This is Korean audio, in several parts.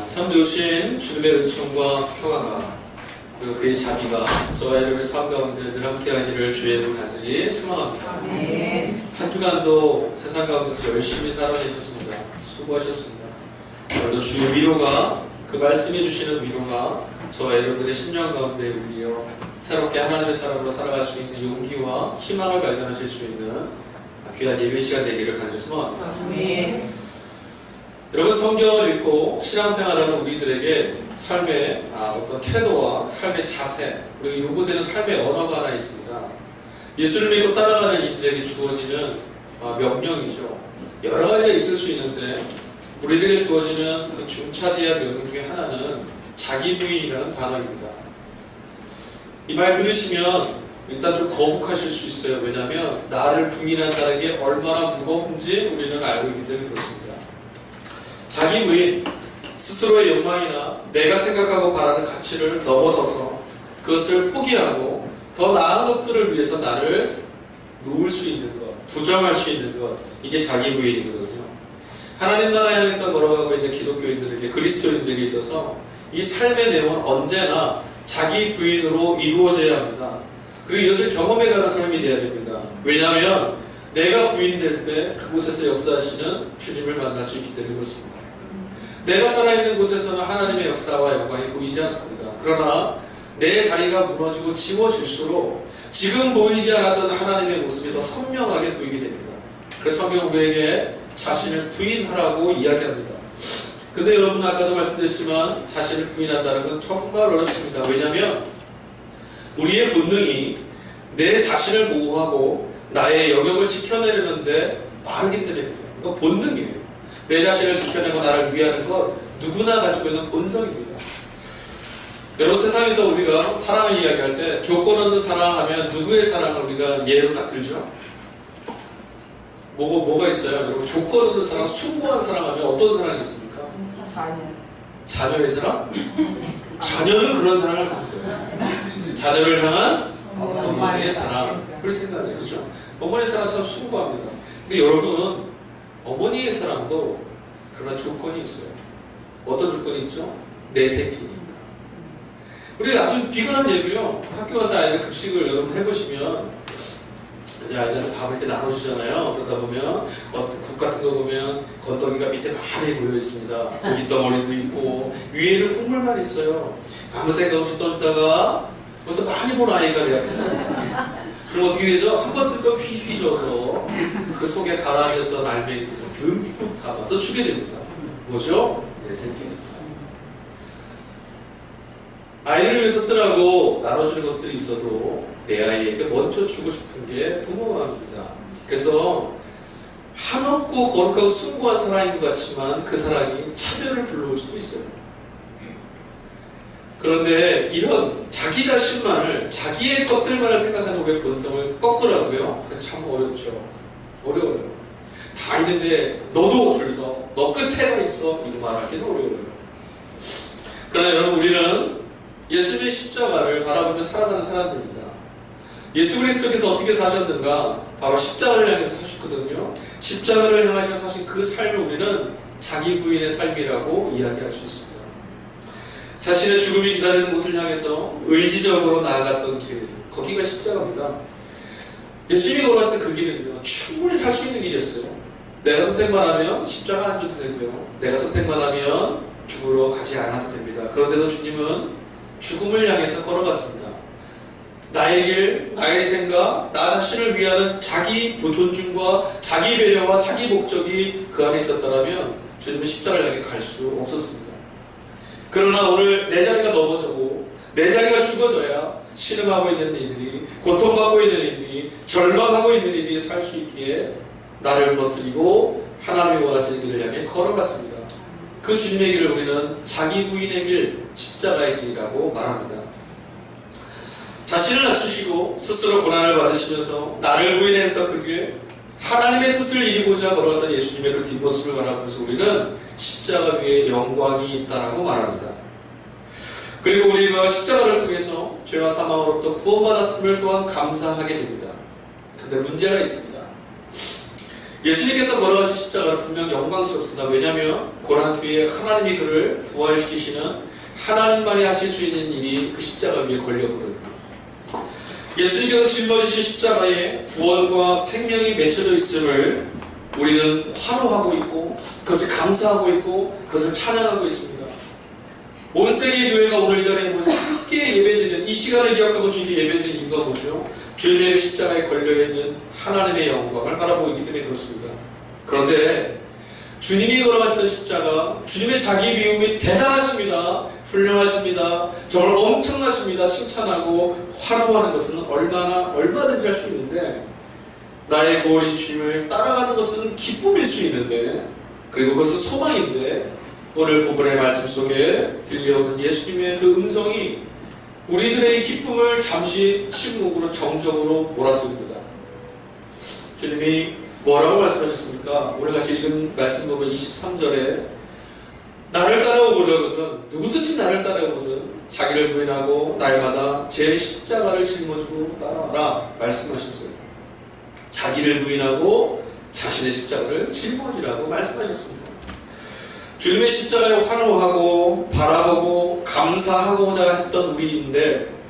참 좋으신 주님의 은총과 평화가 그리고 그의 자비가 저와 여러분의 삶 가운데 늘 함께하기를 주의 이름으로 간절히 소망합니다. 한 주간도 세상 가운데서 열심히 살아내셨습니다. 수고하셨습니다. 오늘도 주의 위로가, 그 말씀해 주시는 위로가 저와 여러분의 심령 가운데 울려 새롭게 하나님의 사람으로 살아갈 수 있는 용기와 희망을 발견하실 수 있는 귀한 예배 시간 되기를 간절히 소망합니다. 여러분, 성경을 읽고 신앙생활하는 우리들에게 삶의 어떤 태도와 삶의 자세, 그리고 요구되는 삶의 언어가 하나 있습니다. 예수를 믿고 따라가는 이들에게 주어지는 명령이죠. 여러 가지가 있을 수 있는데 우리들에게 주어지는 그 중차대한 명령 중에 하나는 자기 부인이라는 단어입니다. 이 말 들으시면 일단 좀 거북하실 수 있어요. 왜냐하면 나를 부인한다는 게 얼마나 무거운지 우리는 알고 있기 때문에 그렇습니다. 자기 부인, 스스로의 욕망이나 내가 생각하고 바라는 가치를 넘어서서 그것을 포기하고 더 나은 것들을 위해서 나를 놓을 수 있는 것, 부정할 수 있는 것, 이게 자기 부인이거든요. 하나님 나라 향해서 걸어가고 있는 기독교인들에게, 그리스도인들에게 있어서 이 삶의 내용은 언제나 자기 부인으로 이루어져야 합니다. 그리고 이것을 경험해가는 삶이 되어야 됩니다. 왜냐하면 내가 부인될 때 그곳에서 역사하시는 주님을 만날 수 있기 때문에 그렇습니다. 내가 살아있는 곳에서는 하나님의 역사와 영광이 보이지 않습니다. 그러나 내 자리가 무너지고 지워질수록 지금 보이지 않았던 하나님의 모습이 더 선명하게 보이게 됩니다. 그래서 성경은 우리에게 자신을 부인하라고 이야기합니다. 근데 여러분, 아까도 말씀드렸지만 자신을 부인한다는 건 정말 어렵습니다. 왜냐하면 우리의 본능이 내 자신을 보호하고 나의 영역을 지켜내려는데 빠르기 때문입니다. 이거 본능이에요. 내 자신을 지켜내고 나를 위하는 것 누구나 가지고 있는 본성입니다. 여러분, 세상에서 우리가 사랑을 이야기할 때 조건 없는 사랑하면 누구의 사랑을 우리가 예로 딱 들죠? 뭐가 있어요? 여러분, 조건 없는 사랑, 숭고한 사랑하면 어떤 사랑이 있습니까? 자녀의 사랑? 자녀는 그런 사랑을 못해요. 자녀를 향한 어머니의 사랑. 그렇게 생각하죠. 그렇죠? 어머니의 사랑 참 숭고합니다. 근데 여러분, 어머니의 사랑도 그러나 조건이 있어요. 어떤 조건이 있죠? 내 새끼니까. 우리 아주 비근한 얘기요. 학교 가서 아이들 급식을 여러분 해보시면 이제 아이들한테 밥을 이렇게 나눠주잖아요. 그러다 보면 국 같은 거 보면 건더기가 밑에 많이 고여 있습니다. 고기 덩어리도 있고 위에는 국물만 있어요. 아무 생각 없이 떠주다가 벌써 많이 본 아이가 내 앞에서 그럼 어떻게 되죠? 한 번 들고 휘휘 져서 그 속에 가라앉았던 알맹이를 듬뿍 담아서 주게 됩니다. 뭐죠? 내 새끼니까. 아이들을 위해서 쓰라고 나눠주는 것들이 있어도 내 아이에게 먼저 주고 싶은 게 부모 마음입니다. 그래서 한없고 거룩하고 숭고한 사랑인 것 같지만 그 사랑이 차별을 불러올 수도 있어요. 그런데 이런 자기 자신만을, 자기의 것들만을 생각하는 우리의 본성을 꺾으라고요? 그래서 참 어렵죠. 어려워요. 다 있는데 너도 줄 서, 너 끝에가 있어, 이거 말하기는 어려워요. 그러나 여러분, 우리는 예수님의 십자가를 바라보며 살아가는 사람들입니다. 예수 그리스도께서 어떻게 사셨는가? 바로 십자가를 향해서 사셨거든요. 십자가를 향하셔 사신 그 삶을 우리는 자기 부인의 삶이라고 이야기할 수 있습니다. 자신의 죽음이 기다리는 곳을 향해서 의지적으로 나아갔던 길, 거기가 십자가입니다. 예수님이 걸어갔을 때 그 길은요, 충분히 살 수 있는 길이었어요. 내가 선택만 하면 십자가 안 줘도 되고요, 내가 선택만 하면 죽으러 가지 않아도 됩니다. 그런데도 주님은 죽음을 향해서 걸어갔습니다. 나의 길, 나의 생각, 나 자신을 위하는 자기 존중과 자기 배려와 자기 목적이 그 안에 있었다면 주님은 십자가를 향해 갈 수 없었습니다. 그러나 오늘 내 자리가 넘어져고 내 자리가 죽어져야 신음하고 있는 이들이, 고통받고 있는 이들이, 절망하고 있는 이들이 살 수 있기에 나를 무너뜨리고 하나님이 원하시는 길을 향해 걸어갔습니다. 그 주님의 길을 우리는 자기 부인의 길, 십자가의 길이라고 말합니다. 자신을 낮추시고 스스로 고난을 받으시면서 나를 부인했던 그 길, 하나님의 뜻을 이루고자 걸어갔던 예수님의 그 뒷모습을 바라보면서 우리는 십자가 위에 영광이 있다라고 말합니다. 그리고 우리가 십자가를 통해서 죄와 사망으로부터 구원받았음을 또한 감사하게 됩니다. 그런데 문제가 있습니다. 예수님께서 걸어가신 십자가는 분명 영광스럽습니다. 왜냐하면 고난 뒤에 하나님이 그를 부활시키시는 하나님만이 하실 수 있는 일이 그 십자가 위에 걸렸거든요. 예수님께서 짊어지신 십자가에 구원과 생명이 맺혀져 있음을 우리는 환호하고 있고 그것을 감사하고 있고 그것을 찬양하고 있습니다. 온 세계 교회가 오늘 이 자리에 모여서 함께 예배드리는 이 시간을 기억하고 주님께 예배드리는 이유가 뭐죠? 주님의 십자가에 걸려있는 하나님의 영광을 바라보기 때문에 그렇습니다. 그런데 주님이 걸어가시던 십자가, 주님의 자기 비움이 대단하십니다. 훌륭하십니다. 정말 엄청나십니다. 칭찬하고 환호하는 것은 얼마든지 할 수 있는데 나의 구원이신 주님을 따라가는 것은 기쁨일 수 있는데 그리고 그것은 소망인데 오늘 본문의 말씀 속에 들려오는 예수님의 그 음성이 우리들의 이 기쁨을 잠시 침묵으로 정적으로 몰아세웁니다. 주님이 뭐라고 말씀하셨습니까? 오늘 같이 읽은 말씀 보면 23절에 나를 따라오거든 누구든지 나를 따라오거든 자기를 부인하고 날마다 제 십자가를 짊어지고 따라와라 말씀하셨어요. 자기를 부인하고 자신의 십자가를 짊어지라고 말씀하셨습니다. 주님의 십자가에 환호하고 바라보고 감사하고자 했던 우리인데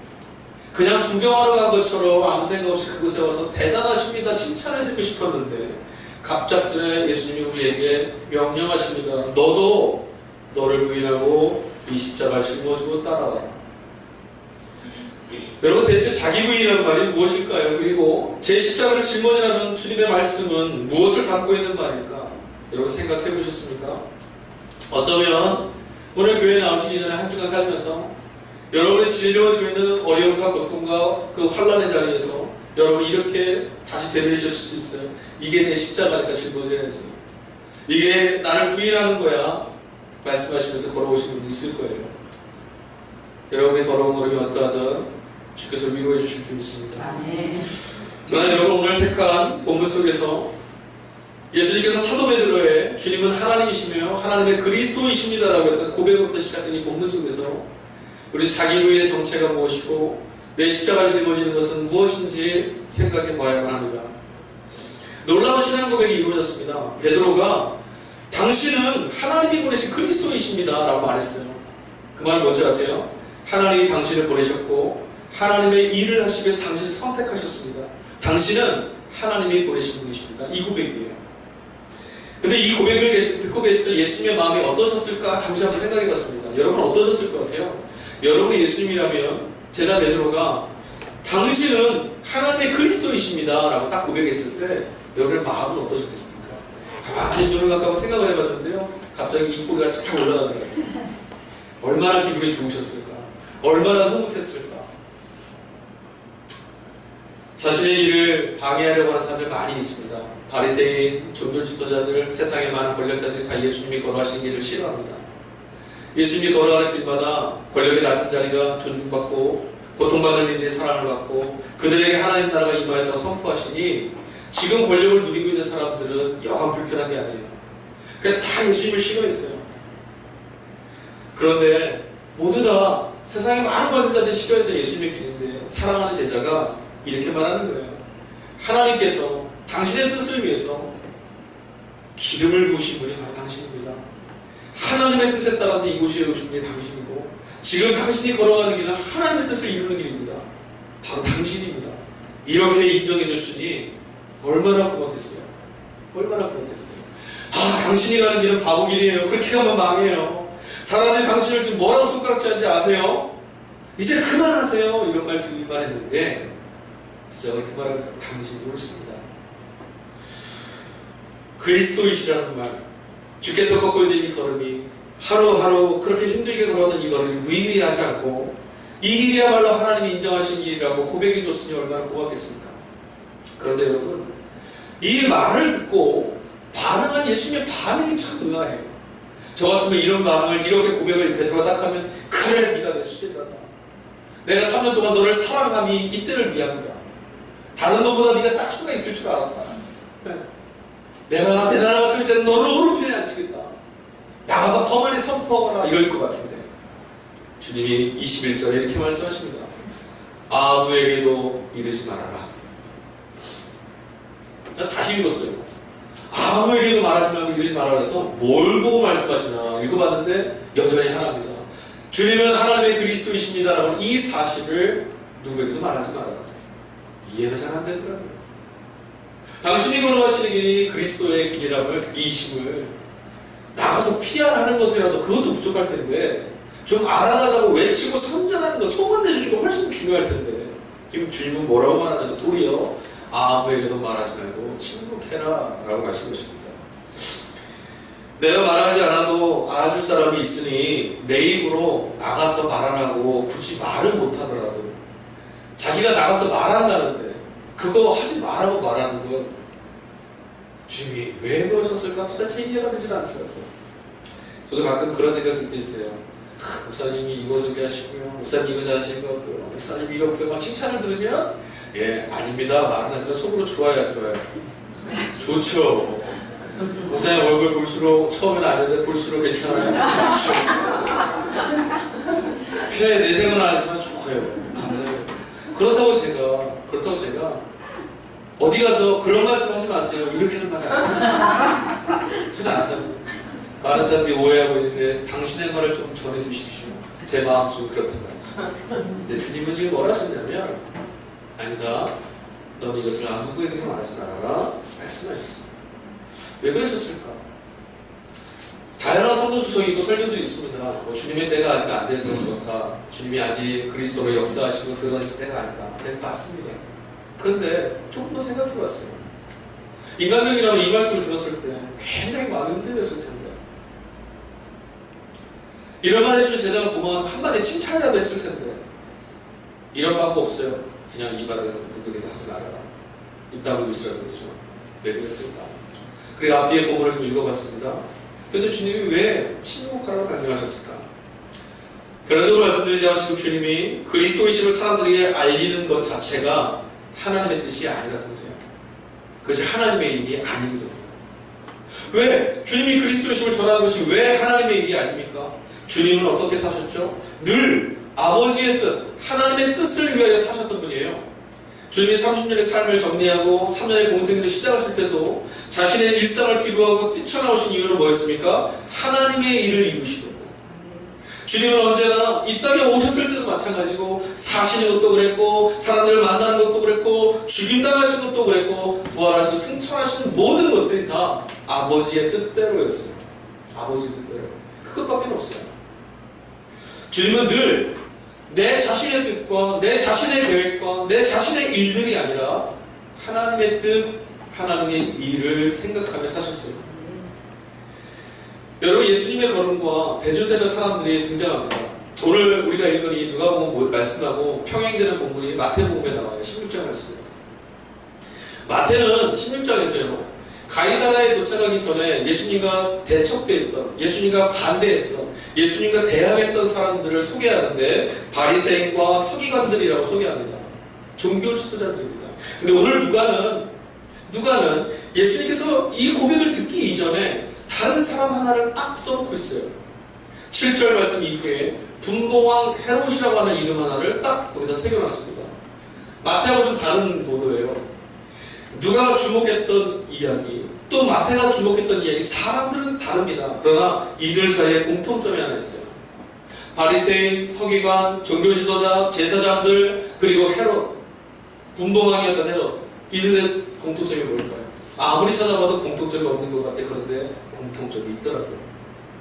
그냥 구경하러 간 것처럼 아무 생각 없이 그곳에 와서 대단하십니다 칭찬해드리고 싶었는데 갑작스레 예수님이 우리에게 명령하십니다. 너도 너를 부인하고 이 십자가를 짊어지고 따라와. 여러분 대체 자기 부인이라는 말이 무엇일까요? 그리고 제 십자가를 짊어지라는 주님의 말씀은 무엇을 담고 있는 말일까? 여러분 생각해 보셨습니까? 어쩌면 오늘 교회에 나오시기 전에 한 주간 살면서 여러분이 짊어지고 있는 어려움과 고통과 그 환난의 자리에서 여러분이 이렇게 다시 되뇌실 수도 있어요. 이게 내 십자가니까 짊어져야지. 이게 나를 부인하는 거야. 말씀하시면서 걸어오신 분이 있을 거예요. 여러분이 걸어온 걸음이 어떠하든 주께서 위로해 주실 줄 믿습니다. 그러나 여러분 오늘 택한 본문 속에서 예수님께서 사도 베드로의 주님은 하나님이시며 하나님의 그리스도이십니다라고 했던 고백으로부터 시작된 이 본문 속에서 우리는 자기 부인의 정체가 무엇이고 내 십자가를 짊어지는 것은 무엇인지 생각해 봐야만 합니다. 놀라운 신앙 고백이 이루어졌습니다. 베드로가 당신은 하나님이 보내신 그리스도이십니다 라고 말했어요. 그 말은 뭔지 아세요? 하나님이 당신을 보내셨고 하나님의 일을 하시기 위해서 당신을 선택하셨습니다. 당신은 하나님이 보내신 분이십니다. 이 고백이에요. 근데 이 고백을 듣고 계실 때 예수님의 마음이 어떠셨을까 잠시 한번 생각해 봤습니다. 여러분 어떠셨을 것 같아요? 여러분이 예수님이라면 제자 베드로가 당신은 하나님의 그리스도이십니다 라고 딱 고백했을 때 여러분의 마음은 어떠셨겠습니까? 가만히 눈을 감고 생각을 해봤는데요 갑자기 입꼬리가 쫙 올라가더라고요. 얼마나 기분이 좋으셨을까? 얼마나 흐뭇했을까? 자신의 일을 방해하려고 하는 사람들 많이 있습니다. 바리새인, 종교 지도자들, 세상의 많은 권력자들이 다 예수님이 걸어가신 길을 싫어합니다. 예수님이 걸어가는 길마다 권력의 낮은 자리가 존중받고 고통받는 이들이 사랑을 받고 그들에게 하나님 나라가 임하였다고 선포하시니 지금 권력을 누리고 있는 사람들은 여간 불편한 게 아니에요. 그냥 다 예수님을 싫어했어요. 그런데 모두 다 세상의 많은 권세자들이 싫어했던 예수님의 길인데 사랑하는 제자가 이렇게 말하는 거예요. 하나님께서 당신의 뜻을 위해서 기름을 부으신 분이 바로 당신입니다. 하나님의 뜻에 따라서 이곳에 오신 분이 당신이고 지금 당신이 걸어가는 길은 하나님의 뜻을 이루는 길입니다. 바로 당신입니다. 이렇게 인정해 줬으니 얼마나 고맙겠어요. 얼마나 고맙겠어요. 당신이 가는 길은 바보 길이에요. 그렇게 가면 망해요. 사람들이 당신을 지금 뭐라고 손가락질하는지 아세요? 이제 그만하세요. 이런 말 주기만 했는데 진짜 그렇게 말하면 당신이 옳습니다. 그리스도이시라는 말, 주께서 걷고 있는 이 걸음이 하루하루 그렇게 힘들게 걸어가는 이 걸음이 무의미하지 않고 이 길이야말로 하나님이 인정하신 길이라고 고백해 줬으니 얼마나 고맙겠습니까? 그런데 여러분 이 말을 듣고 반응한 예수님의 반응이 참 의아해요. 저 같으면 이런 반응을 이렇게 고백을 베드로가 딱 하면 그래 네가 내 수제자다. 내가 3년 동안 너를 사랑함이 이때를 위함이다. 다른 놈보다 네가 싹수가 있을 줄 알았다. 내가 내 나라가 설 때는 너를 오른편에 앉히겠다. 나가서 더 많이 선포하거나 이럴 것 같은데 주님이 21절에 이렇게 말씀하십니다. 아무에게도 이르지 말아라. 자, 다시 읽었어요. 아무에게도 말하지 말고 이러지 말라 그래서 뭘 보고 말씀하시나 읽어봤는데 여전히 하나입니다. 주님은 하나님의 그리스도이십니다라고 이 사실을 누구에게도 말하지 말아라. 이해가 잘 안 되더라고요. 당신이 걸어가시는 길이 그리스도의 길이라면 그 이심을 나가서 PR하는 것이라도 그것도 부족할 텐데 좀 알아달라고 외치고 선전하는 거, 소문내주는 거 훨씬 중요할 텐데 지금 주님은 뭐라고 말하냐면 도리어 아무에게도 말하지 말고 침묵해라 라고 말씀하십니다. 내가 말하지 않아도 알아줄 사람이 있으니 내 입으로 나가서 말하라고 굳이 말을 못하더라도 자기가 나가서 말한다는데 그거 하지 말라고 말하는 건 주님이 왜 그러셨을까 도대체 이해가 되질 않더라고요. 저도 가끔 그런 생각 들 때 있어요. 목사님이 이거 저기 하시고요, 목사님 이거 잘하시는 것 같고요, 목사님 이렇고요 막 칭찬을 들으면 예 아닙니다 말은 하지만 속으로 좋아요 안 좋아요? 좋죠. 목사님 얼굴 볼수록 처음에는 아닌데 볼수록 괜찮아요. 좋죠. 내 생각은 안 하지만 좋아요. 감사해요. 그렇다고 제가 어디 가서 그런 말씀 하지 마세요 이렇게는 말이 안 돼요. 저는 안 한다고. 많은 사람들이 오해하고 있는데 당신의 말을 좀 전해주십시오. 제 마음속은 그렇단 말이죠. 근데 주님은 지금 뭐라 하셨냐면 아니다. 너는 이것을 누구에게도 말하지 말아라 말씀하셨습니다. 왜 그러셨을까? 다양한 선서주석이고 설교들이 있습니다. 뭐 주님의 때가 아직 안 돼서 그렇다. 주님이 아직 그리스도로 역사하시고 드러나실 때가 아니다. 네, 맞습니다. 그런데 조금 더 생각해봤어요. 인간적이라면 이 말씀을 들었을 때 굉장히 마음이 흔들렸을 텐데 이런 말 해주는 제자가 고마워서 한마디 칭찬이라도 했을 텐데 이런 방법 없어요. 그냥 이 말을 누구에게도 하지 말아라. 입 다물고 있으라고 그러죠. 왜 그랬을까? 그리고 앞뒤에 본문을 좀 읽어봤습니다. 도대체 주님이 왜 침묵하라고 명령하셨을까? 결론적으로 말씀드리자면 지금 주님이 그리스도이심을 사람들에게 알리는 것 자체가 하나님의 뜻이 아니라서 그래요. 그것이 하나님의 일이 아니거든요. 왜? 주님이 그리스도이심을 전하는 것이 왜 하나님의 일이 아닙니까? 주님은 어떻게 사셨죠? 늘 아버지의 뜻, 하나님의 뜻을 위하여 사셨던 분이에요. 주님이 30년의 삶을 정리하고 3년의 공생애를 시작하실 때도 자신의 일상을 뒤로하고 뛰쳐나오신 이유는 뭐였습니까? 하나님의 일을 이루시려고. 주님은 언제나 이 땅에 오셨을 때도 마찬가지고 사시는 것도 그랬고 사람들을 만나는 것도 그랬고 죽임당하신 것도 그랬고 부활하시고 승천하시는 모든 것들이 다 아버지의 뜻대로였어요. 아버지의 뜻대로. 그것밖에 없어요. 주님은 늘 내 자신의 뜻과 내 자신의 계획과 내 자신의 일들이 아니라 하나님의 뜻, 하나님의 일을 생각하며 사셨어요. 여러분 예수님의 걸음과 대조되는 사람들이 등장합니다. 오늘 우리가 읽은 이 누가복음 말씀하고 평행되는 본문이 마태복음에 나와요. 16장 말씀입니다. 마태는 16장에서요. 가이사라에 도착하기 전에 예수님과 대척대했던, 예수님과 반대했던, 예수님과 대항했던 사람들을 소개하는데 바리새인과 서기관들이라고 소개합니다. 종교 지도자들입니다. 근데 오늘 누가는 예수님께서 이 고백을 듣기 이전에 다른 사람 하나를 딱 써놓고 있어요. 7절 말씀 이후에 분봉왕 헤롯이라고 하는 이름 하나를 딱 거기다 새겨놨습니다. 마태하고 좀 다른 보도예요. 누가가 주목했던 이야기, 또 마태가 주목했던 이야기, 사람들은 다릅니다. 그러나 이들 사이에 공통점이 하나 있어요. 바리새인, 서기관, 종교지도자, 제사장들, 그리고 헤롯, 분봉왕이었던 헤롯, 이들의 공통점이 뭘까요? 아무리 찾아봐도 공통점이 없는 것 같아. 그런데 공통점이 있더라고요.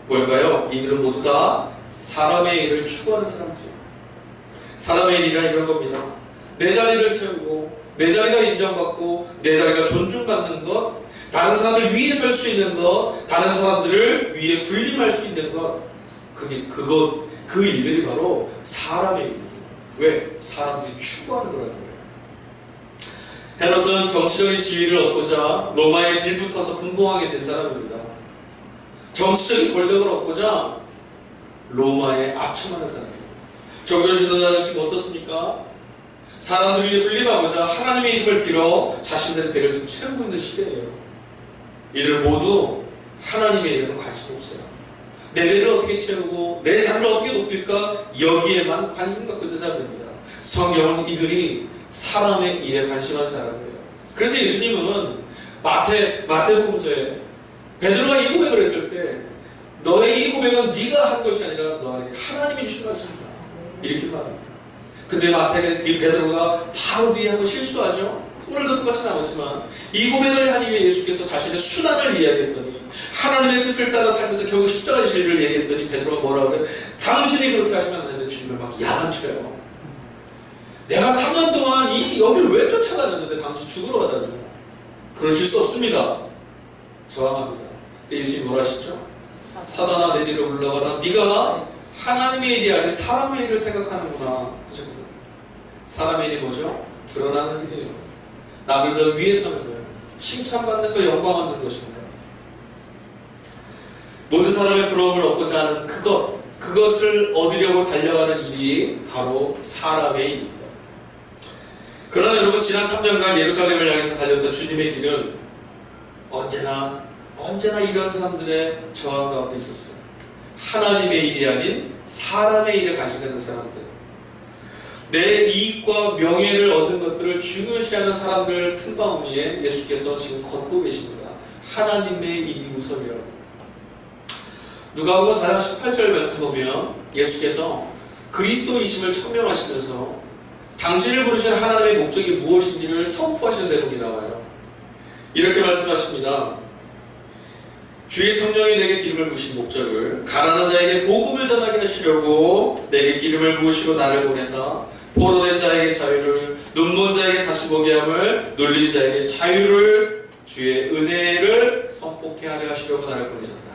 뭘까요? 이들은 모두 다 사람의 일을 추구하는 사람들이에요. 사람의 일이란 이런 겁니다. 내 자리를 세우고 내 자리가 인정받고 내 자리가 존중받는 것, 다른 사람들 위에 설 수 있는 것, 다른 사람들을 위에 군림할 수 있는 것, 그 일들이 바로 사람의 일입니다. 왜? 사람들이 추구하는 거라는 거예요. 헤롯은 정치적인 지위를 얻고자 로마에 빌붙어서 분봉하게 된 사람입니다. 정치적인 권력을 얻고자 로마에 아첨하는 사람입니다. 종교지도자는 지금 어떻습니까? 사람들 위에 군림하고자 하나님의 이름을 빌어 자신들의 배를 좀 채우고 있는 시대예요. 이들 모두 하나님의 이름은 관심이 없어요. 내 배를 어떻게 채우고 내 자리를 어떻게 높일까 여기에만 관심 갖고 있는 사람입니다. 성경은 이들이 사람의 일에 관심하는 사람이에요. 그래서 예수님은 마태복음서에 베드로가 이 고백을 했을 때 너의 이 고백은 네가 한 것이 아니라 너에게 하나님이 주신 것입니다. 이렇게 말합니다. 근데 베드로가 바로 뒤에 한번 실수하죠. 오늘도 똑같이 나오지만 이 고백을 한 이후에 예수께서 자신의 순환을 이야기했더니 하나님의 뜻을 따라 살면서 결국 십자가의 진리를 얘기했더니 베드로가 뭐라고 그래? 당신이 그렇게 하시면 안 되는데 주님을 막 야단쳐요. 내가 3년 동안 이 여기를 왜 쫓아다녔는데 당신 죽으러 가다니. 그러실 수 없습니다. 저항합니다. 근데 예수님이 뭐라 하시죠? 사단아 내 뒤로 물러가라. 네가 하나님의 일이 아닌 사람의 일을 생각하는구나 하셨거든요. 사람의 일이 뭐죠? 드러나는 일이에요. 남들보다 위에 서는 거예요. 칭찬받는 거, 영광 얻는 것입니다. 모든 사람의 부러움을 얻고자 하는 그것을 얻으려고 달려가는 일이 바로 사람의 일입니다. 그러나 여러분, 지난 3년간 예루살렘을 향해서 달렸던 주님의 길은 언제나 이런 사람들의 저항 가운데 있었어요. 하나님의 일이 아닌 사람의 일에 관심 갖는 사람들, 내 이익과 명예를 얻는 것들을 중요시하는 사람들 틈바움 위에 예수께서 지금 걷고 계십니다. 하나님의 일이 우선이라고. 누가복음 4장 18절 말씀 보면 예수께서 그리스도이심을 천명하시면서 당신을 부르신 하나님의 목적이 무엇인지를 선포하시는 대목이 나와요. 이렇게 말씀하십니다. 주의 성령이 내게 기름을 부으신 목적을 가난한 자에게 복음을 전하게 하시려고 내게 기름을 부으시고 나를 보내사 포로된 자에게 자유를, 눈먼 자에게 다시 보게 함을, 눌린 자에게 자유를, 주의 은혜를 선포케 하려 하시려고 나를 보내셨다.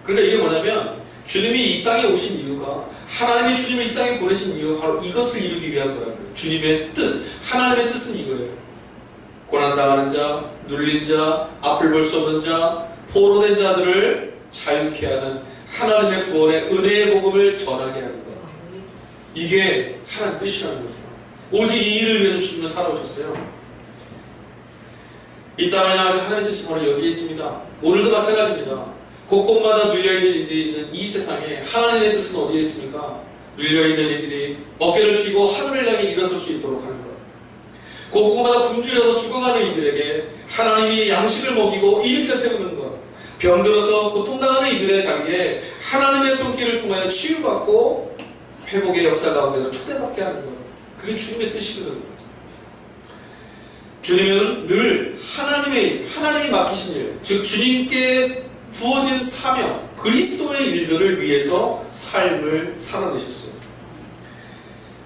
그러니까 이게 뭐냐면 주님이 이 땅에 오신 이유가, 하나님이 주님을 이 땅에 보내신 이유가 바로 이것을 이루기 위한 거라는 거예요. 주님의 뜻, 하나님의 뜻은 이거예요. 고난당하는 자, 눌린 자, 앞을 볼 수 없는 자, 포로된 자들을 자유케 하는 하나님의 구원의 은혜의 복음을 전하게 하는 것. 이게 하나님의 뜻이라는 거죠. 오직 이 일을 위해서 주님은 살아오셨어요. 이 땅을 향해서 하나님의 뜻이 바로 여기에 있습니다. 오늘도 마찬가지입니다. 곳곳마다 눌려있는 이들이 있는 이 세상에 하나님의 뜻은 어디에 있습니까? 눌려있는 이들이 어깨를 펴고 하늘을 향해 일어설 수 있도록 하는 것. 곳곳마다 굶주려서 죽어가는 이들에게 하나님이 양식을 먹이고 일으켜 세우는 것. 병들어서 고통당하는 이들의 자리에 하나님의 손길을 통하여 치유받고 회복의 역사 가운데로 초대받게 하는 것. 그게 주님의 뜻이거든요. 주님은 늘 하나님이 맡기신 일, 즉 주님께 부어진 사명, 그리스도의 일들을 위해서 삶을 살아내셨어요.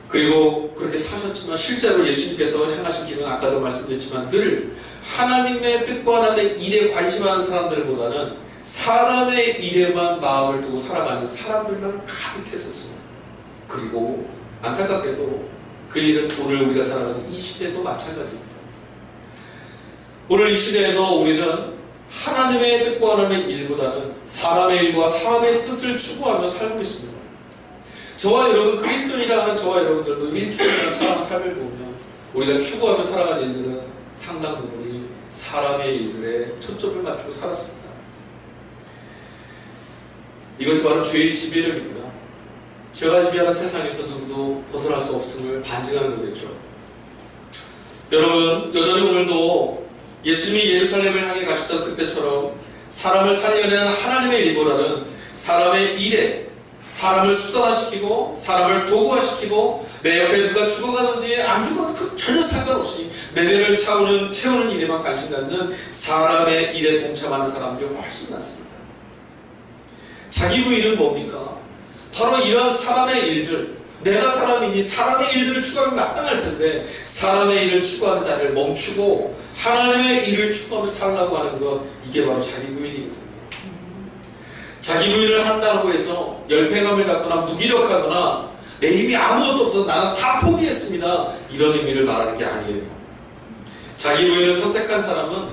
그리고 그렇게 사셨지만 실제로 예수님께서 행하신 길은 아까도 말씀드렸지만 늘 하나님의 뜻과 하나님의 일에 관심하는 사람들보다는 사람의 일에만 마음을 두고 살아가는 사람들만 가득했었어요. 그리고 안타깝게도 그 일은 오늘 우리가 살아가는 이 시대도 마찬가지입니다. 오늘 이 시대에도 우리는 하나님의 뜻과 하나님의 일보다는 사람의 일과 사람의 뜻을 추구하며 살고 있습니다. 저와 여러분, 그리스도인이라 하는 저와 여러분들도 일주일이나 사람의 삶을 보면 우리가 추구하며 살아가는 일들은 상당 부분이 사람의 일들에 초점을 맞추고 살았습니다. 이것이 바로 죄의 지배력입니다. 죄가 지배하는 세상에서 누구도 벗어날 수 없음을 반증하는 거겠죠. 여러분, 여전히 오늘도 예수님이 예루살렘을 향해 가셨던 그때처럼 사람을 살려내는 하나님의 일보다는 사람의 일에 사람을 수단화시키고 사람을 도구화시키고 내 옆에 누가 죽어가든지 안 죽어가든지 전혀 상관없이 내 배를 채우는 일에만 관심 갖는 사람의 일에 동참하는 사람들이 훨씬 많습니다. 자기 부인은 뭡니까? 바로 이러한 사람의 일들, 내가 사람이니 사람의 일들을 추구하면 마땅할 텐데 사람의 일을 추구하는 자를 멈추고 하나님의 일을 추구하며 살라고 하는 것, 이게 바로 자기 부인이거든요. 자기 부인을 한다고 해서 열패감을 갖거나 무기력하거나 내 힘이 아무것도 없어서 나는 다 포기했습니다, 이런 의미를 말하는 게 아니에요. 자기 부인을 선택한 사람은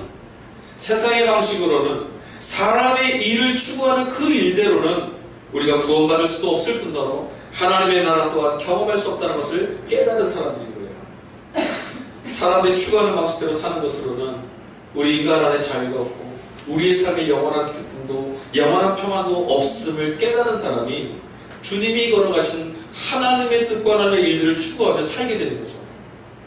세상의 방식으로는 사람의 일을 추구하는 그 일대로는 우리가 구원받을 수도 없을 뿐더러 하나님의 나라 또한 경험할 수 없다는 것을 깨달은 사람들인 거예요. 사람의 추구하는 방식대로 사는 것으로는 우리 인간 안에 자유가 없고 우리의 삶에 영원한 기쁨도 영원한 평안도 없음을 깨달은 사람이 주님이 걸어가신 하나님의 뜻과 하나님의 일들을 추구하며 살게 되는 거죠.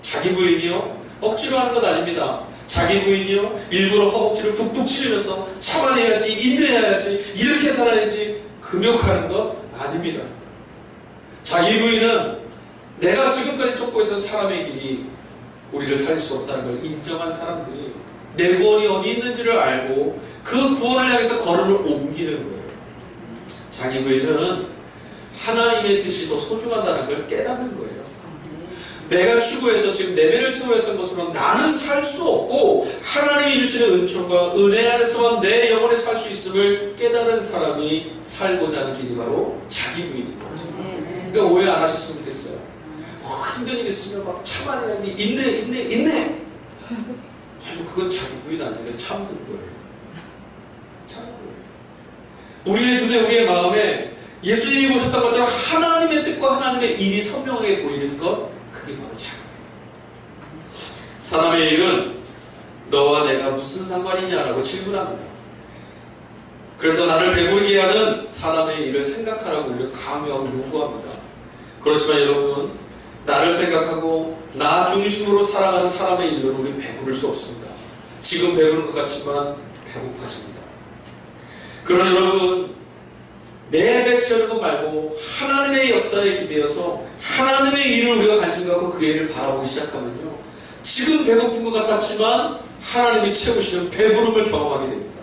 자기 부인이요? 억지로 하는 것 아닙니다. 자기 부인이요 일부러 허벅지를 푹푹 찌르면서 참아내야지, 인내해야지, 이렇게 살아야지 금욕하는 것 아닙니다. 자기 부인은 내가 지금까지 쫓고 있던 사람의 길이 우리를 살릴 수 없다는 걸 인정한 사람들이 내 구원이 어디 있는지를 알고 그 구원을 향해서 걸음을 옮기는 거예요. 자기 부인은 하나님의 뜻이 더 소중하다는 걸 깨닫는 거예요. 내가 추구해서 지금 내면을 채워했던 것으로 나는 살 수 없고 하나님이 주시는 은총과 은혜 안에서만 내 영혼에 살 수 있음을 깨달은 사람이 살고자 하는 길이 바로 자기 부인입니다. 그러니까 오해 안 하셨으면 좋겠어요. 힘든 일 있으면 막 참아내야지, 인내. 아니 그건 자기 부인 아니에요. 참는 거예요. 참는 거예요. 우리의 눈에, 우리의 마음에 예수님이 보셨던 것처럼 하나님의 뜻과 하나님의 일이 선명하게 보이는 것, 그게 바로 자기 부인. 사람의 일은 너와 내가 무슨 상관이냐라고 질문합니다. 그래서 나를 배부르게 하는 사람의 일을 생각하라고 우리를 강요하고 요구합니다. 그렇지만 여러분, 나를 생각하고 나 중심으로 살아가는 사람의 일로는 우리는 배부를 수 없습니다. 지금 배부른 것 같지만 배고파집니다. 그러나 여러분, 내 배치하는 것 말고 하나님의 역사에 기대어서 하나님의 일을 우리가 관심 갖고 그 일을 바라보기 시작하면요, 지금 배고픈 것 같았지만 하나님이 채우시는 배부름을 경험하게 됩니다.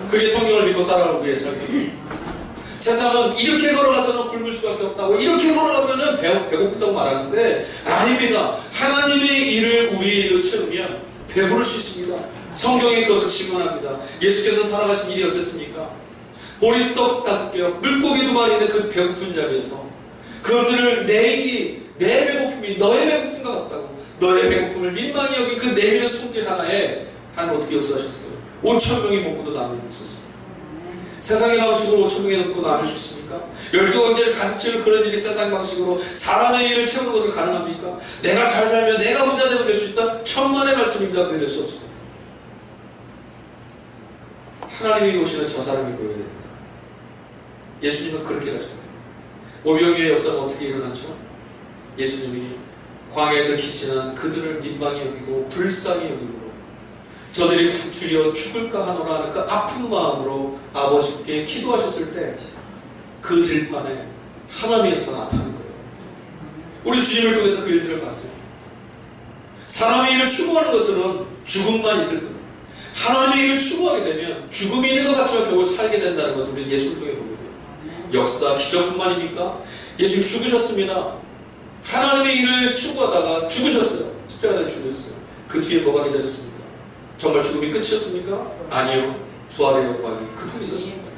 그게 성경을 믿고 따라가는 우리의 삶입니다. 세상은 이렇게 걸어가서는 굶을 수밖에 없다고, 이렇게 걸어가면 배고프다고 말하는데 아닙니다. 하나님의 일을 우리의 일로 채우면 배부를 수 있습니다. 성경이 그것을 증언합니다. 예수께서 살아가신 일이 어땠습니까? 보리떡 5개요, 물고기 2마리인데 그 배고픈 자리에서 그들을 내 배고픔이 너의 배고픔과 같다고, 너의 배고픔을 민망히 여긴 그 내미는 손길 하나에 하나님 어떻게 역사하셨어요? 5,000명이 먹고도 남을 수 있었어요. 세상의 방식으로 5,000명이 넘고 남을 수 있습니까? 12형제를 가득 채울 그런 일이 세상 방식으로 사람의 일을 채우는 것은 가능합니까? 내가 잘 살면, 내가 부자 되면 될 수 있다? 천만의 말씀입니다. 그게 될 수 없습니다. 하나님이 오시는 저 사람이 보여야 됩니다. 예수님은 그렇게 가십니다. 오병이어의 역사가 어떻게 일어났죠? 예수님이 광야에서 기신한 그들을 민망히 여기고 불쌍히 여기고 저들이 굶주려 죽을까 하노라 하는 그 아픈 마음으로 아버지께 기도하셨을 때 그 들판에 하나님의 역사가 나타나는 거예요. 우리 주님을 통해서 그 일들을 봤어요. 사람의 일을 추구하는 것은 죽음만 있을 겁니다. 하나님의 일을 추구하게 되면 죽음이 있는 것 같지만 결국 살게 된다는 것을 우리 예수를 통해 보게 돼요. 역사, 기적뿐만입니까? 예수님 죽으셨습니다. 하나님의 일을 추구하다가 죽으셨어요. 십자가에 죽으셨어요. 그 뒤에 뭐가 기다렸습니까? 정말 죽음이 끝이었습니까? 아니요. 부활의 영광이 그토록 있었습니다.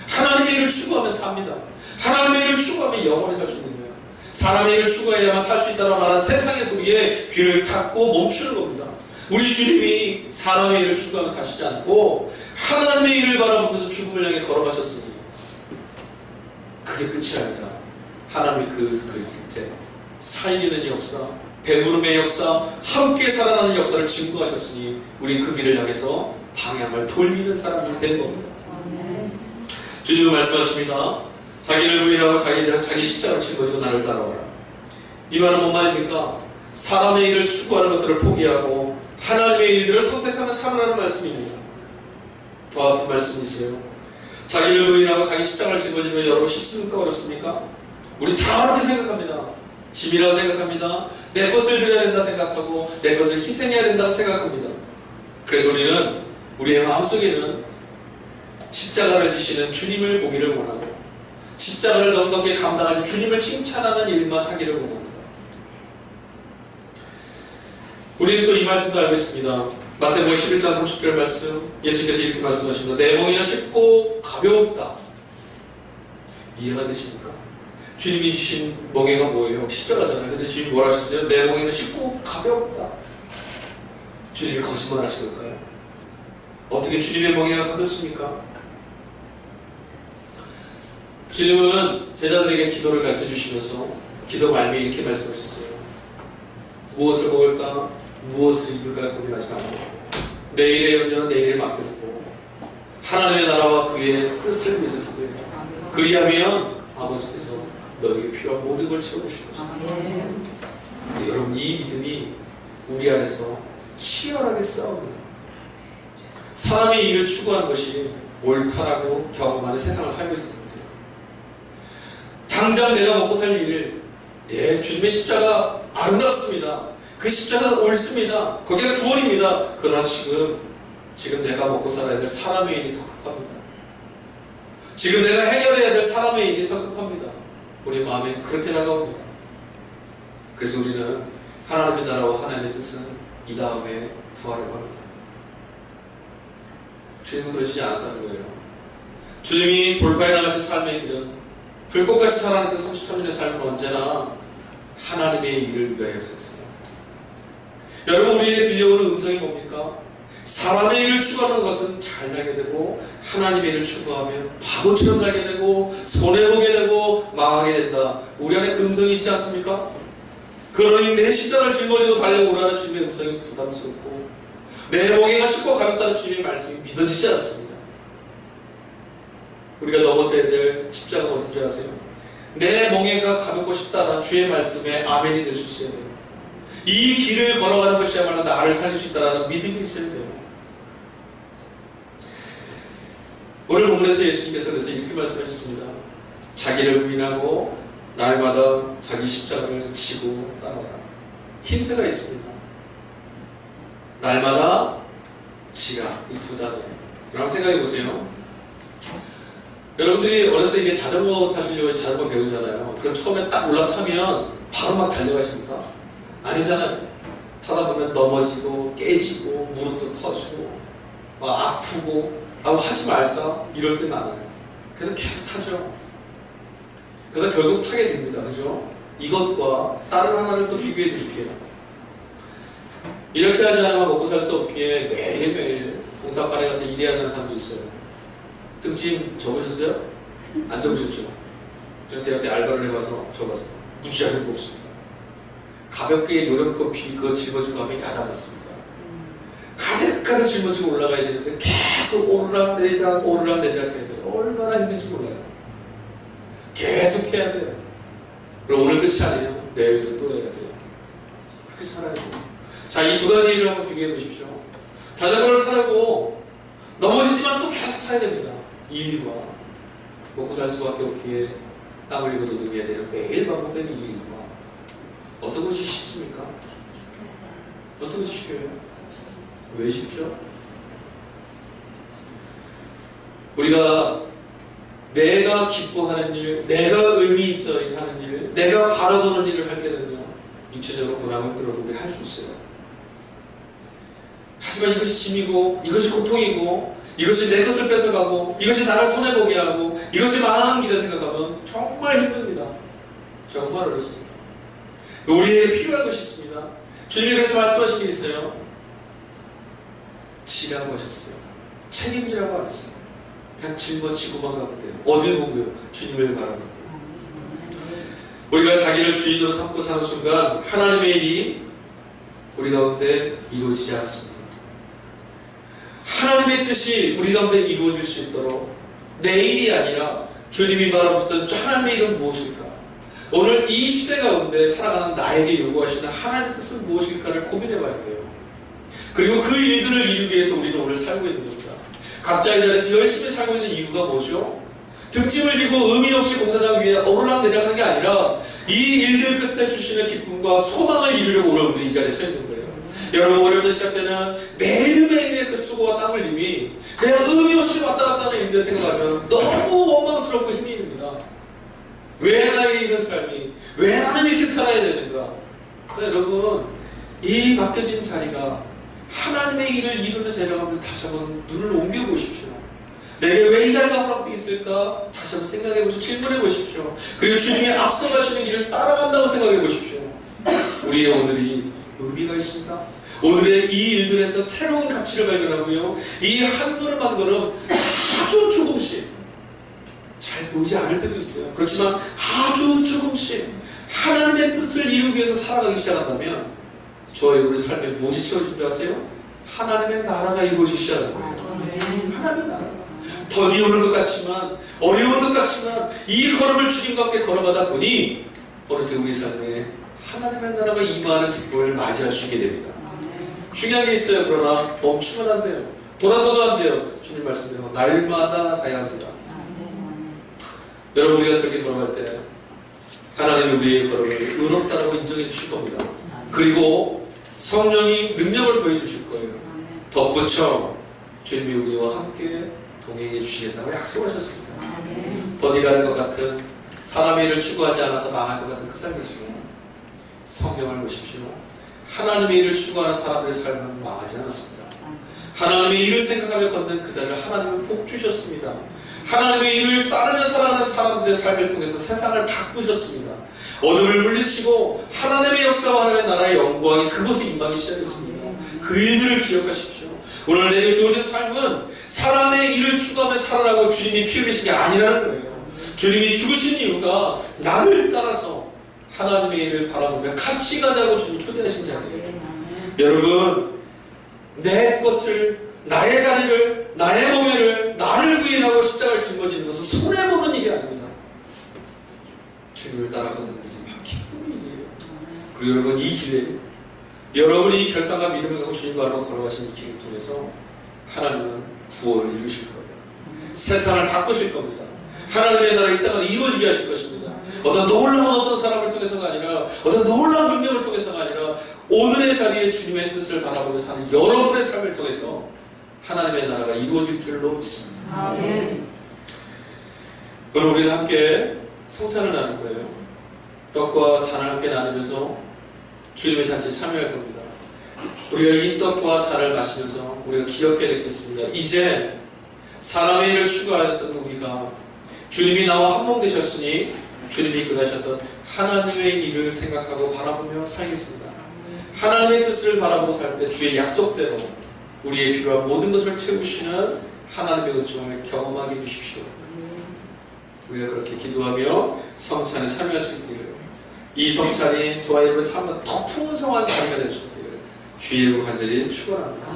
하나님의 일을 추구하면 삽니다. 하나님의 일을 추구하면 영원히 살 수 있는 거예요. 사람의 일을 추구해야만 살 수 있다고 말하는 세상의 소리에 귀를 닫고 멈추는 겁니다. 우리 주님이 사람의 일을 추구하며 사시지 않고 하나님의 일을 바라보면서 죽음을 향해 걸어가셨으니 그게 끝이 아니라 하나님의 그 끝에 살리는 역사, 배부름의 역사, 함께 살아나는 역사를 증거하셨으니 우리 그 길을 향해서 방향을 돌리는 사람이 된 겁니다. 주님은 말씀하십니다. 자기를 부인하고 자기 십자가를 지고 나를 따라와라. 이 말은 뭔 말입니까? 사람의 일을 추구하는 것들을 포기하고 하나님의 일들을 선택하며 살아라는 말씀입니다. 더 아픈 말씀이 있어요. 자기를 부인하고 자기 십자가를 짊어지면 여러분 쉽습니까? 어렵습니까? 우리 다 그렇게 생각합니다. 짐이라고 생각합니다. 내 것을 드려야 된다 생각하고 내 것을 희생해야 된다고 생각합니다. 그래서 우리는 우리의 마음속에는 십자가를 지시는 주님을 보기를 원하고 십자가를 넉넉히 감당하신 주님을 칭찬하는 일만 하기를 원합니다. 우리는 또 이 말씀도 알고 있습니다. 마태복음 11장 30절 말씀, 예수님께서 이렇게 말씀하십니다. 내 멍에는 쉽고 가벼웠다. 이해가 되십니까? 주님이 주신 멍에가 뭐예요? 십자가잖아요. 근데 주님이 뭐라 하셨어요? 내 멍에는 쉽고 가볍다. 주님이 거짓말 하신 걸까요? 어떻게 주님의 멍에가 가볍습니까? 주님은 제자들에게 기도를 가르쳐 주시면서 기도 말미에 이렇게 말씀하셨어요. 무엇을 먹을까? 무엇을 입을까? 고민하지 말고 내일의 염려는 내일에 맡겨두고 하나님의 나라와 그의 뜻을 위해서 기도해라. 그리하면 아버지께서 너에게 필요한 모든 걸 채워주실 것입니다. 여러분, 이 믿음이 우리 안에서 치열하게 싸웁니다. 사람의 일을 추구하는 것이 옳다라고 경험하는 세상을 살고 있어서 그래요. 당장 내가 먹고 살 일, 주님의 십자가 아름답습니다. 그 십자가가 옳습니다. 거기가 구원입니다. 그러나 지금 내가 먹고 살아야 될 사람의 일이 더 급합니다. 지금 내가 해결해야 될 사람의 일이 더 급합니다. 우리 마음에 그렇게 다가옵니다. 그래서 우리는 하나님의 나라와 하나님의 뜻은 이 다음에 구하려고 합니다. 주님은 그러시지 않았다는 거예요. 주님이 돌파해 나가신 삶의 길은 불꽃같이 살아냈던 33년의 삶은 언제나 하나님의 일을 위하여서였어요. 여러분, 우리에게 들려오는 음성이 뭡니까? 사람의 일을 추구하는 것은 잘 살게 되고 하나님의 일을 추구하면 바보처럼 살게 되고 손해보게 되고 망하게 된다. 우리 안에 그 음성이 있지 않습니까? 그러니 내 십자가를 짊어지고 달려오라는 주님의 음성이 부담스럽고 내 멍에가 쉽고 가볍다는 주님의 말씀이 믿어지지 않습니다. 우리가 넘어서야 될 십자가가 어떤 줄 아세요? 내 멍에가 가볍고 쉽다는 주의 말씀에 아멘이 될 수 있어야 돼요. 이 길을 걸어가는 것이야말로 나를 살릴 수 있다는 믿음이 있어야 돼요. 오늘 본문에서 예수님께서 그래서 이렇게 말씀하셨습니다. 자기를 부인하고 날마다 자기 십자가를 지고 따라오라. 힌트가 있습니다. 날마다 지라, 이 두 단어예요. 한번 생각해 보세요. 여러분들이 어렸을 때 이게 자전거 타시려고 자전거 배우잖아요. 그럼 처음에 딱 올라타면 바로 막 달려가십니까? 아니잖아요. 타다 보면 넘어지고 깨지고 무릎도 터지고 막 아프고 하지 말까? 이럴 때 많아요. 그래서 계속 타죠. 그러다 결국 타게 됩니다. 그죠? 이것과 다른 하나를 또 비교해 드릴게요. 이렇게 하지 않으면 먹고 살 수 없기에 매일매일 공사반에 가서 일해야 하는 사람도 있어요. 등짐 접으셨어요? 안 접으셨죠? 저는 대학 때 알바를 해봐서 접었어요. 무지하게 무겁습니다. 가볍게 요령껏 그거 짊어지고 하면 야단맞습니다. 가득가득 짊어지고 올라가야 되는데 계속 오르락내리락 오르락내리락 해야 돼요. 얼마나 힘든지 몰라요. 계속 해야 돼요. 그럼 오늘 끝이 아니에요. 내일도 또 해야 돼요. 그렇게 살아야 돼요. 자, 이 두 가지 일을 한번 비교해 보십시오. 자전거를 타려고 넘어지지만 또 계속 타야 됩니다. 이 일과 먹고 살 수밖에 없기에 땀 흘리고 노동해야 되는 매일 반복되는 이 일과 어떤 것이 쉽습니까? 어떤 것이 쉬워요? 왜 쉽죠? 우리가 내가 기뻐하는 일, 내가 의미 있어 하는 일, 내가 바라보는 일을 할 때는요, 육체적으로 고난하고 힘들어도 우리 할 수 있어요. 하지만 이것이 짐이고, 이것이 고통이고, 이것이 내 것을 뺏어가고, 이것이 나를 손해보게 하고, 이것이 망하는 길에 생각하면 정말 힘듭니다. 정말 어렵습니다. 우리에게 필요한 것이 있습니다. 주님이 그래서 말씀하신 게 있어요. 지라고 하셨어요. 책임지라고 안 했어요. 그냥 짊어지고만 가면 돼요. 어딜 보고요? 주님을 바랍니다. 우리가 자기를 주인으로 삼고 사는 순간 하나님의 일이 우리 가운데 이루어지지 않습니다. 하나님의 뜻이 우리 가운데 이루어질 수 있도록 내 일이 아니라 주님이 바라보셨던 하나님의 일은 무엇일까? 오늘 이 시대 가운데 살아가는 나에게 요구하시는 하나님의 뜻은 무엇일까를 고민해 봐야 돼요. 그리고 그 일들을 이루기 위해서 우리는 오늘 살고 있는 겁니다. 각자의 자리에서 열심히 살고 있는 이유가 뭐죠? 등짐을 지고 의미 없이 공사장 위에 오르락내리락 하는 게 아니라 이 일들 끝에 주시는 기쁨과 소망을 이루려고 오늘 우리 이 자리에 서 있는 거예요. 여러분, 월요일부터 시작되는 매일매일의 그 수고와 땀 흘림이 그냥 의미 없이 왔다 갔다 하는 일들 생각하면 너무 원망스럽고 힘이 듭니다. 왜 나에게 이런 삶이, 왜 나는 이렇게 살아야 되는가? 여러분, 이 맡겨진 자리가 하나님의 일을 이루는 자리라고 하면 다시 한번 눈을 옮겨보십시오. 내게 왜 이 자리가 허락되어 있을까? 다시 한번 생각해 보시고 질문해 보십시오. 그리고 주님이 앞서가시는 길을 따라간다고 생각해 보십시오. 우리의 오늘이 의미가 있습니다. 오늘의 이 일들에서 새로운 가치를 발견하고요. 이 한 걸음 한 걸음 아주 조금씩, 잘 보이지 않을 때도 있어요. 그렇지만 아주 조금씩 하나님의 뜻을 이루기 위해서 살아가기 시작한다면 저의 우리 삶에 무엇이 채워질 줄 아세요? 하나님의 나라가 이루어지기 시작하는 거예요. 하나님의 나라. 더디 오는 것 같지만, 어려운 것 같지만 이 걸음을 주님과 함께 걸어가다 보니 어느새 우리 삶에 하나님의 나라가 임하는 기쁨을 맞이할 수 있게 됩니다. 중요한 게 있어요. 그러나 멈추면 안 돼요. 돌아서도 안 돼요. 주님 말씀대로 날마다 가야 합니다. 여러분, 우리가 그렇게 걸어갈 때 하나님이 우리의 걸음을 의롭다라고 인정해 주실 겁니다. 그리고 성령이 능력을 더해 주실 거예요. 덧붙여 주님이 우리와 함께 동행해 주시겠다고 약속하셨습니다. 더디 가는 것 같은 사람의 일을 추구하지 않아서 망할 것 같은 그 삶이지만 성경을 보십시오. 하나님의 일을 추구하는 사람들의 삶은 망하지 않았습니다. 하나님의 일을 생각하며 걷는 그 자를 하나님은 복 주셨습니다. 하나님의 일을 따르며 살아가는 사람들의 삶을 통해서 세상을 바꾸셨습니다. 어둠을 물리치고 하나님의 역사와 하나님의 나라의 영광이 그곳에 임하기 시작했습니다. 그 일들을 기억하십시오. 오늘 내게 주어진 삶은 사람의 일을 추구하며 살아라고 주님이 피 흘리신 게 아니라는 거예요. 주님이 죽으신 이유가 나를 따라서 하나님의 일을 바라보며 같이 가자고 주님이 초대하신 자리예요. 여러분, 내 것을, 나의 자리를, 나의 몸을, 나를 부인하고 십자가를 짊어지는 것은 손해보는 일이 아닙니다. 주님을 따라가는 일이 기쁜 일이에요. 그리고 여러분, 이 길에 여러분이 결단과 믿음을 갖고 주님과 함께 걸어가신 이 길을 통해서 하나님은 구원을 이루실 거예요. 세상을 바꾸실 겁니다. 하나님의 나라 이 땅을 이루어지게 하실 것입니다. 어떤 놀라운 어떤 사람을 통해서가 아니라, 어떤 놀라운 능력을 통해서가 아니라, 오늘의 자리에 주님의 뜻을 바라보며 사는 여러분의 삶을 통해서 하나님의 나라가 이루어질 줄로 믿습니다. 아멘. 오늘 우리는 함께 성찬을 나눌 거예요. 떡과 잔을 함께 나누면서 주님의 잔치에 참여할 겁니다. 우리가 이 떡과 잔을 마시면서 우리가 기억해야 되겠습니다. 이제 사람의 일을 추구하였던 우리가 주님이 나와 한몸 되셨으니 주님이 이끌어가셨던 하나님의 일을 생각하고 바라보며 살겠습니다. 하나님의 뜻을 바라보고 살 때 주의 약속대로 우리의 필요한 모든 것을 채우시는 하나님의 은총을 경험하게 해주십시오. 우리가 그렇게 기도하며 성찬에 참여할 수 있기를, 이 성찬이 저와 여러분의 삶보다 더 풍성한 자리가 될 수 있기를 주의 이름으로 간절히 축원합니다.